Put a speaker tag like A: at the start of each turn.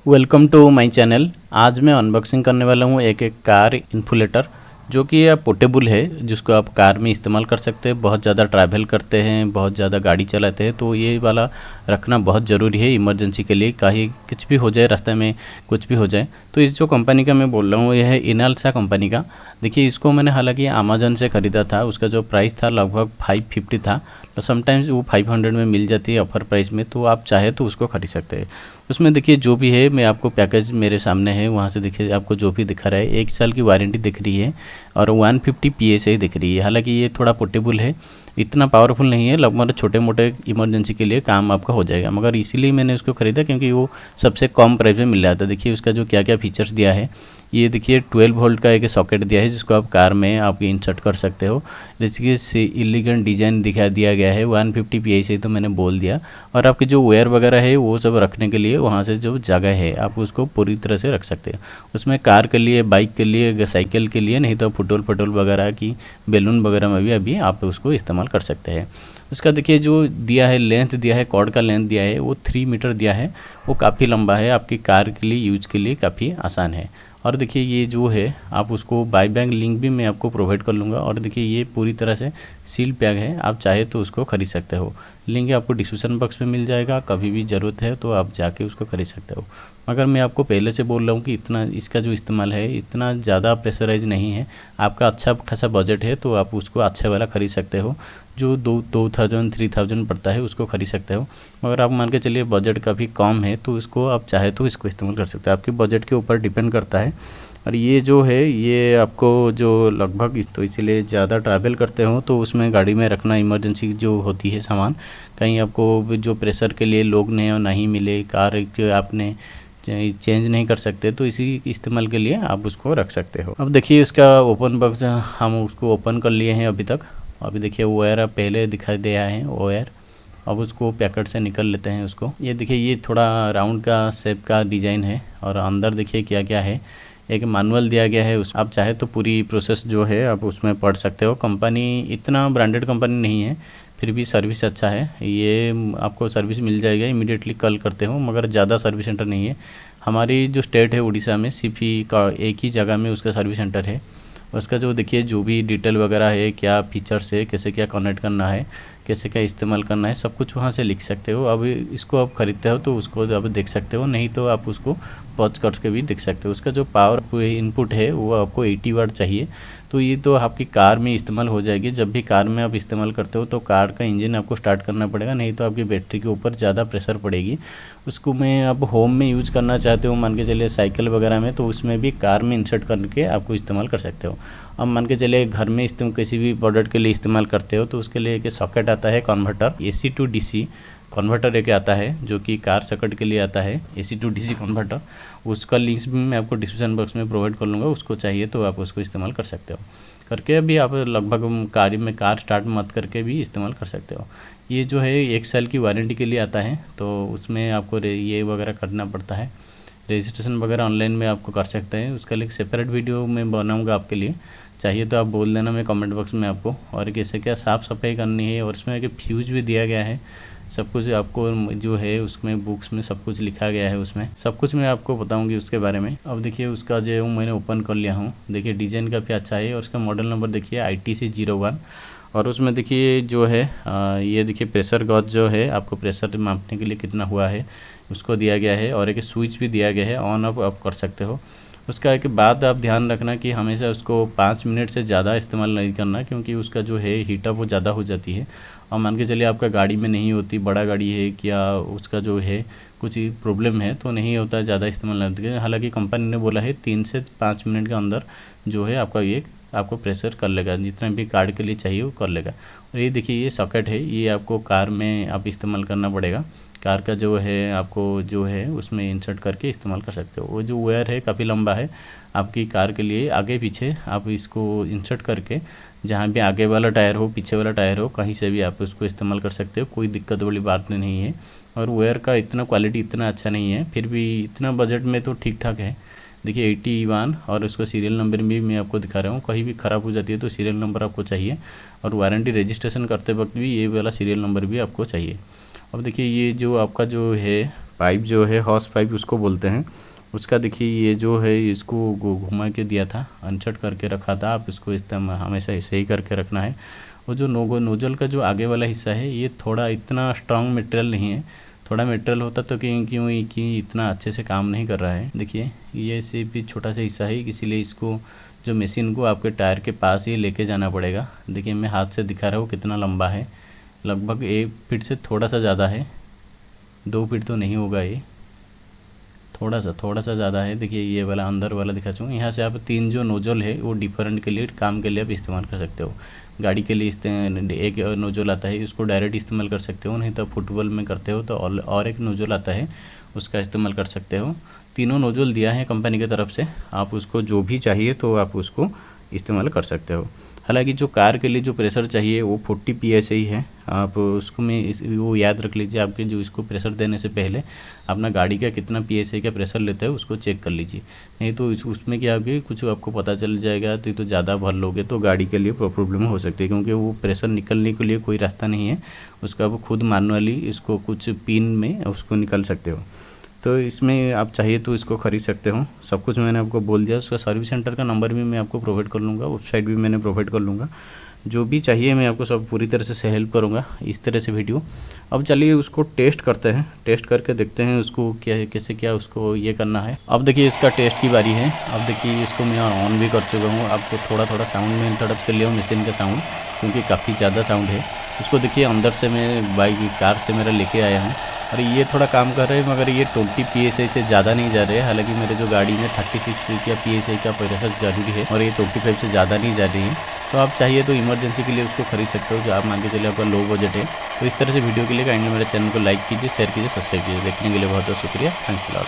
A: Welcome to my channel. आज मैं unboxing करने वाला हूँ एक कार इन्फुलेटर, जो कि यह पोर्टेबल है, जिसको आप कार में इस्तेमाल कर सकते हैं। बहुत ज़्यादा ट्रैवल करते हैं, बहुत ज़्यादा गाड़ी चलाते हैं, तो ये वाला रखना बहुत ज़रूरी है इमरजेंसी के लिए। कहीं कुछ भी हो जाए, रास्ते में कुछ भी हो जाए। तो इस जो कंपनी का मैं बोल रहा हूँ, यह है इनालसा कंपनी का। देखिए, इसको मैंने हालांकि अमेजन से ख़रीदा था। उसका जो प्राइस था लगभग 550 था। तो समटाइम्स वो 500 में मिल जाती है ऑफर प्राइस में, तो आप चाहे तो उसको खरीद सकते हैं। उसमें देखिए जो भी है, मैं आपको पैकेज मेरे सामने है, वहाँ से देखिए आपको जो भी दिखा रहा है, 1 साल की वारंटी दिख रही है और 150 PSI दिख रही है। हालांकि ये थोड़ा पोर्टेबल है, इतना पावरफुल नहीं है, लगभग छोटे मोटे इमरजेंसी के लिए काम आपका हो जाएगा। मगर इसीलिए मैंने उसको ख़रीदा क्योंकि वो सबसे कम प्राइस में मिल रहा था। देखिए उसका जो क्या क्या फीचर्स दिया है, ये देखिए 12 वोल्ट का एक सॉकेट दिया है, जिसको आप कार में आप इंसर्ट कर सकते हो। देखिए से इलीगेंट डिज़ाइन दिखा दिया गया है। 150 PSI तो मैंने बोल दिया। और आपके जो वेयर वगैरह है वो सब रखने के लिए वहाँ से जो जगह है, आप उसको पूरी तरह से रख सकते हो। उसमें कार के लिए, बाइक के लिए, साइकिल के लिए, नहीं तो फुटबॉल वगैरह की बैलून वगैरह में भी अभी आप उसको इस्तेमाल कर सकते हैं। उसका देखिए जो दिया है, लेंथ दिया है, कॉर्ड का लेंथ दिया है, वो 3 मीटर दिया है। वो काफ़ी लंबा है, आपकी कार के लिए यूज के लिए काफ़ी आसान है। और देखिए ये जो है, आप उसको बाय बैग लिंक भी मैं आपको प्रोवाइड कर लूँगा। और देखिए ये पूरी तरह से सील पैक है, आप चाहे तो उसको खरीद सकते हो। लिंक आपको डिस्क्रिप्शन बॉक्स में मिल जाएगा, कभी भी ज़रूरत है तो आप जाके उसको खरीद सकते हो। मगर मैं आपको पहले से बोल रहा हूँ कि इतना इसका जो इस्तेमाल है, इतना ज़्यादा प्रेशराइज नहीं है। आपका अच्छा खासा बजट है तो आप उसको अच्छे वाला खरीद सकते हो। जो 2000-3000 पड़ता है उसको खरीद सकते हो। मगर आप मान के चलिए बजट काफ़ी कम है, तो इसको आप चाहे तो इसको इस्तेमाल कर सकते हो। आपके बजट के ऊपर डिपेंड करता है। और ये जो है, ये आपको जो लगभग तो इसीलिए ज़्यादा ट्रैवल करते हो तो उसमें गाड़ी में रखना, इमरजेंसी जो होती है सामान, कहीं आपको जो प्रेशर के लिए लोग नहीं मिले, कार आपने चेंज नहीं कर सकते, तो इसी इस्तेमाल के लिए आप उसको रख सकते हो। अब देखिए इसका ओपन बॉक्स हम उसको ओपन कर लिए हैं अभी तक। अभी देखिए वायर पहले दिखाई दिया है वायर। अब उसको पैकेट से निकल लेते हैं उसको। ये देखिए ये थोड़ा राउंड का शेप का डिज़ाइन है। और अंदर देखिए क्या क्या है, एक मैनुअल दिया गया है। उस आप चाहे तो पूरी प्रोसेस जो है आप उसमें पढ़ सकते हो। कंपनी इतना ब्रांडेड कंपनी नहीं है, फिर भी सर्विस अच्छा है। ये आपको सर्विस मिल जाएगा, इमीडिएटली कॉल करते हो। मगर ज़्यादा सर्विस सेंटर नहीं है। हमारी जो स्टेट है उड़ीसा में, सिर्फ ही का एक ही जगह में उसका सर्विस सेंटर है। उसका जो देखिए जो भी डिटेल वगैरह है, क्या फीचर्स है, कैसे क्या कनेक्ट करना है, कैसे क्या इस्तेमाल करना है, सब कुछ वहाँ से लिख सकते हो। अब इसको आप ख़रीदते हो तो उसको आप देख सकते हो, नहीं तो आप उसको पॉज करके भी देख सकते हो। उसका जो पावर इनपुट है वो आपको 80 वाट चाहिए। तो ये तो आपकी कार में इस्तेमाल हो जाएगी। जब भी कार में आप इस्तेमाल करते हो तो कार का इंजन आपको स्टार्ट करना पड़ेगा, नहीं तो आपकी बैटरी के ऊपर ज़्यादा प्रेशर पड़ेगी। उसको मैं अब होम में यूज़ करना चाहते हो, मान के चलिए साइकिल वगैरह में, तो उसमें भी कार में इंसर्ट करके आपको इस्तेमाल कर सकते हो। अब मान के चलिए घर में किसी भी प्रोडक्ट के लिए इस्तेमाल करते हो, तो उसके लिए एक सॉकेट आता है converter, AC to DC converter एक आता है, जो कि कार सॉकेट के लिए आता है, AC to DC कन्वर्टर। उसका लिंक्स भी मैं आपको डिस्क्रिप्शन बॉक्स में प्रोवाइड कर लूँगा। उसको चाहिए तो आप उसको इस्तेमाल कर सकते हो। करके भी आप लगभग कार स्टार्ट मत करके भी इस्तेमाल कर सकते हो। ये जो है 1 साल की वारंटी के लिए आता है, तो उसमें आपको ये वगैरह करना पड़ता है। रजिस्ट्रेशन वगैरह ऑनलाइन में आपको कर सकते हैं। उसका लिए सेपरेट वीडियो मैं बनाऊँगा आपके लिए, चाहिए तो आप बोल देना मैं कमेंट बॉक्स में आपको। और कैसे क्या साफ़ सफाई करनी है, और इसमें एक फ्यूज भी दिया गया है। सब कुछ आपको जो है उसमें बुक्स में सब कुछ लिखा गया है, उसमें सब कुछ मैं आपको बताऊंगी उसके बारे में। अब देखिए उसका जो मैंने ओपन कर लिया हूँ। देखिए डिज़ाइन काफ़ी अच्छा है। और उसका मॉडल नंबर देखिए ITC01। और उसमें देखिए जो है ये देखिए प्रेशर गॉज जो है, आपको प्रेशर मापने के लिए कितना हुआ है उसको दिया गया है। और एक स्विच भी दिया गया है, ऑन ऑफ आप कर सकते हो। उसका एक बात आप ध्यान रखना कि हमेशा उसको 5 मिनट से ज़्यादा इस्तेमाल नहीं करना, क्योंकि उसका जो है हीटअप वो ज़्यादा हो जाती है। और मान के चलिए आपका गाड़ी में नहीं होती, बड़ा गाड़ी है, क्या उसका जो है कुछ प्रॉब्लम है तो नहीं होता, ज़्यादा इस्तेमाल नहीं होता। हालांकि कंपनी ने बोला है 3 से 5 मिनट के अंदर जो है आपका ये आपको प्रेशर कर लेगा, जितना भी कार के लिए चाहिए वो कर लेगा। और ये देखिए ये सॉकेट है, ये आपको कार में आप इस्तेमाल करना पड़ेगा। कार का जो है आपको जो है उसमें इंसर्ट करके इस्तेमाल कर सकते हो। वो जो वायर है काफ़ी लंबा है आपकी कार के लिए, आगे पीछे आप इसको इंसर्ट करके जहाँ भी आगे वाला टायर हो, पीछे वाला टायर हो, कहीं से भी आप उसको इस्तेमाल कर सकते हो। कोई दिक्कत वाली बात नहीं है। और वायर का इतना क्वालिटी इतना अच्छा नहीं है, फिर भी इतना बजट में तो ठीक ठाक है। देखिए 81 और उसको सीरियल नंबर भी मैं आपको दिखा रहा हूँ। कहीं भी ख़राब हो जाती है तो सीरियल नंबर आपको चाहिए। और वारंटी रजिस्ट्रेशन करते वक्त भी ये वाला सीरियल नंबर भी आपको चाहिए। अब देखिए ये जो आपका जो है पाइप जो है हॉस पाइप उसको बोलते हैं, उसका देखिए ये जो है इसको घुमा के दिया था, अनचट करके रखा था। आप इसको इस्तेमाल हमेशा ऐसे ही करके रखना है। वो जो नोजल का जो आगे वाला हिस्सा है ये थोड़ा इतना स्ट्रांग मटेरियल नहीं है, थोड़ा मटेरियल होता तो क्यों कि इतना अच्छे से काम नहीं कर रहा है। देखिए ये सिर्फ भी छोटा सा हिस्सा है, इसीलिए इसको जो मशीन को आपके टायर के पास ही लेके जाना पड़ेगा। देखिए मैं हाथ से दिखा रहा हूँ कितना लंबा है, लगभग 1 फीट से थोड़ा सा ज़्यादा है, 2 फीट तो नहीं होगा, ये थोड़ा सा ज़्यादा है। देखिए ये वाला अंदर वाला दिखा चुका। यहाँ से आप 3 जो नोजल है वो डिफरेंट के लिए काम के लिए आप इस्तेमाल कर सकते हो। गाड़ी के लिए एक नोजल आता है, उसको डायरेक्ट इस्तेमाल कर सकते हो, नहीं तो फुटबॉल में करते हो तो और एक नोजल आता है उसका इस्तेमाल कर सकते हो। तीनों नोजल दिया है कंपनी की तरफ से, आप उसको जो भी चाहिए तो आप उसको इस्तेमाल कर सकते हो। हालांकि जो कार के लिए जो प्रेशर चाहिए वो 40 PSI है, आप उसको वो याद रख लीजिए। आपके जो इसको प्रेशर देने से पहले अपना गाड़ी का कितना PSI का प्रेशर लेता है उसको चेक कर लीजिए, नहीं तो उसमें क्या होगी कुछ आपको पता चल जाएगा तो ज़्यादा भर लोगे तो गाड़ी के लिए प्रॉब्लम हो सकती है, क्योंकि वो प्रेशर निकलने के लिए कोई रास्ता नहीं है उसका, वो खुद मैनुअली इसको कुछ पिन में उसको निकल सकते हो। तो इसमें आप चाहिए तो इसको ख़रीद सकते हो। सब कुछ मैंने आपको बोल दिया। उसका सर्विस सेंटर का नंबर भी मैं आपको प्रोवाइड कर लूँगा, वेबसाइट भी मैंने प्रोवाइड कर लूँगा। जो भी चाहिए मैं आपको सब पूरी तरह से हेल्प करूँगा इस तरह से वीडियो। अब चलिए उसको टेस्ट करते हैं, टेस्ट करके देखते हैं उसको कैसे क्या उसको ये करना है। अब देखिए इसका टेस्ट की बारी है। अब देखिए इसको मैं ऑन भी कर चुका हूँ, आपको थोड़ा साउंड में इंट्रोडक्ट कर लिया हूँ मशीन का साउंड, क्योंकि काफ़ी ज़्यादा साउंड है। उसको देखिए अंदर से मैं बाइक कार से मेरा लेके आया हूँ और ये थोड़ा काम कर रहे हैं, मगर ये 20 PSI से ज़्यादा नहीं जा रहे हैं। हालांकि मेरे जो गाड़ी में 36 का PSI का प्रेशर जरूरी है और ये 25 से ज़्यादा नहीं जा रही है। तो आप चाहिए तो इमरजेंसी के लिए उसको खरीद सकते हो, जो आप मान के चले आपका लो बजट है। तो इस तरह से वीडियो के लिए काइंडली मेरे चैनल को लाइक कीजिए, शेयर कीजिए, सब्सक्राइब कीजिए। देखने के लिए बहुत बहुत शुक्रिया। Thanks a lot.